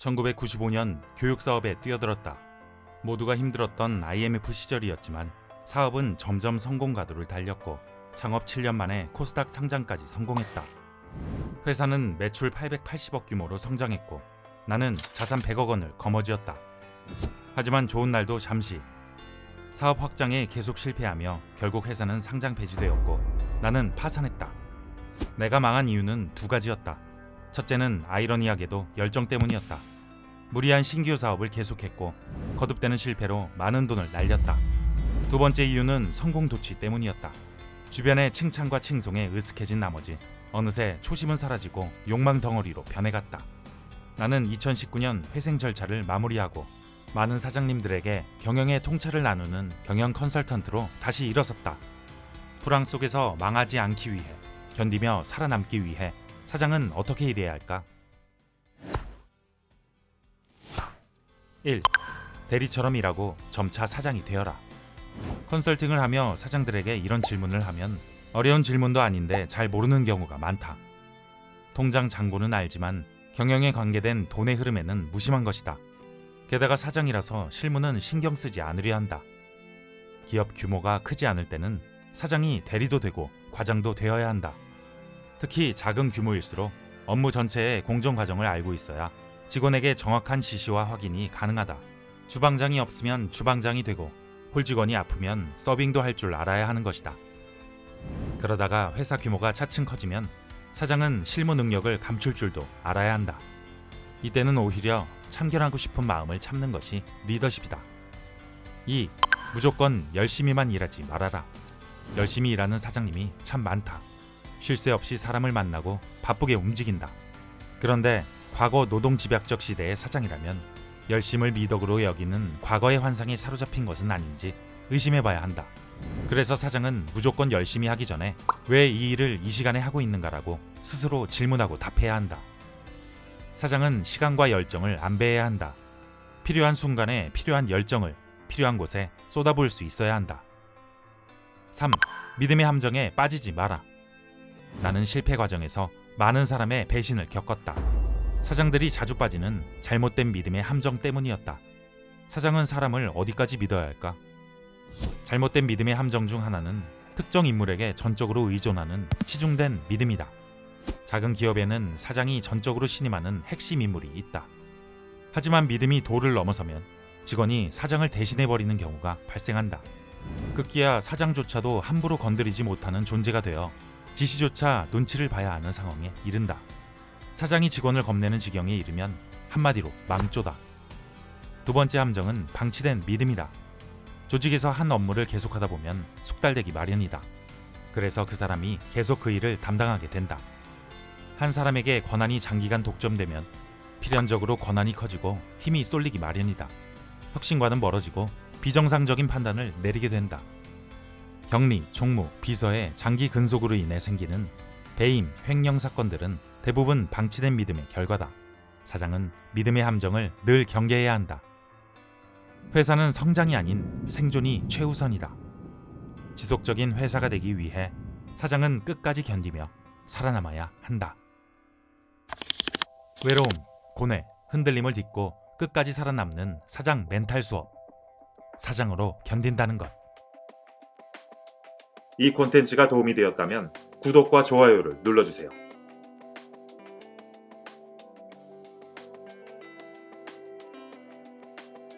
1995년 교육사업에 뛰어들었다. 모두가 힘들었던 IMF 시절이었지만 사업은 점점 성공 가도를 달렸고 창업 7년 만에 코스닥 상장까지 성공했다. 회사는 매출 880억 규모로 성장했고 나는 자산 100억 원을 거머쥐었다. 하지만 좋은 날도 잠시. 사업 확장에 계속 실패하며 결국 회사는 상장 폐지되었고 나는 파산했다. 내가 망한 이유는 두 가지였다. 첫째는 아이러니하게도 열정 때문이었다. 무리한 신규 사업을 계속했고 거듭되는 실패로 많은 돈을 날렸다. 두 번째 이유는 성공 도취 때문이었다. 주변의 칭찬과 칭송에 으스해진 나머지 어느새 초심은 사라지고 욕망 덩어리로 변해갔다. 나는 2019년 회생 절차를 마무리하고 많은 사장님들에게 경영의 통찰을 나누는 경영 컨설턴트로 다시 일어섰다. 불황 속에서 망하지 않기 위해, 견디며 살아남기 위해 사장은 어떻게 일해야 할까? 1. 대리처럼 일하고 점차 사장이 되어라. 컨설팅을 하며 사장들에게 이런 질문을 하면 어려운 질문도 아닌데 잘 모르는 경우가 많다. 통장 잔고는 알지만 경영에 관계된 돈의 흐름에는 무심한 것이다. 게다가 사장이라서 실무는 신경 쓰지 않으려 한다. 기업 규모가 크지 않을 때는 사장이 대리도 되고 과장도 되어야 한다. 특히 작은 규모일수록 업무 전체의 공정 과정을 알고 있어야 직원에게 정확한 지시와 확인이 가능하다. 주방장이 없으면 주방장이 되고 홀직원이 아프면 서빙도 할 줄 알아야 하는 것이다. 그러다가 회사 규모가 차츰 커지면 사장은 실무 능력을 감출 줄도 알아야 한다. 이때는 오히려 참견하고 싶은 마음을 참는 것이 리더십이다. 2. 무조건 열심히만 일하지 말아라. 열심히 일하는 사장님이 참 많다. 쉴 새 없이 사람을 만나고 바쁘게 움직인다. 그런데 과거 노동집약적 시대의 사장이라면 열심을 미덕으로 여기는 과거의 환상에 사로잡힌 것은 아닌지 의심해봐야 한다. 그래서 사장은 무조건 열심히 하기 전에 왜 이 일을 이 시간에 하고 있는가라고 스스로 질문하고 답해야 한다. 사장은 시간과 열정을 안배해야 한다. 필요한 순간에 필요한 열정을 필요한 곳에 쏟아부을 수 있어야 한다. 3. 믿음의 함정에 빠지지 마라. 나는 실패 과정에서 많은 사람의 배신을 겪었다. 사장들이 자주 빠지는 잘못된 믿음의 함정 때문이었다. 사장은 사람을 어디까지 믿어야 할까? 잘못된 믿음의 함정 중 하나는 특정 인물에게 전적으로 의존하는 치중된 믿음이다. 작은 기업에는 사장이 전적으로 신임하는 핵심 인물이 있다. 하지만 믿음이 도를 넘어서면 직원이 사장을 대신해버리는 경우가 발생한다. 급기야 사장조차도 함부로 건드리지 못하는 존재가 되어 지시조차 눈치를 봐야 하는 상황에 이른다. 사장이 직원을 겁내는 지경에 이르면 한마디로 망조다. 두 번째 함정은 방치된 믿음이다. 조직에서 한 업무를 계속하다 보면 숙달되기 마련이다. 그래서 그 사람이 계속 그 일을 담당하게 된다. 한 사람에게 권한이 장기간 독점되면 필연적으로 권한이 커지고 힘이 쏠리기 마련이다. 혁신과는 멀어지고 비정상적인 판단을 내리게 된다. 격리, 총무, 비서의 장기 근속으로 인해 생기는 배임, 횡령 사건들은 대부분 방치된 믿음의 결과다. 사장은 믿음의 함정을 늘 경계해야 한다. 회사는 성장이 아닌 생존이 최우선이다. 지속적인 회사가 되기 위해 사장은 끝까지 견디며 살아남아야 한다. 외로움, 고뇌, 흔들림을 딛고 끝까지 살아남는 사장 멘탈 수업. 사장으로 견딘다는 것. 이 콘텐츠가 도움이 되었다면 구독과 좋아요를 눌러주세요.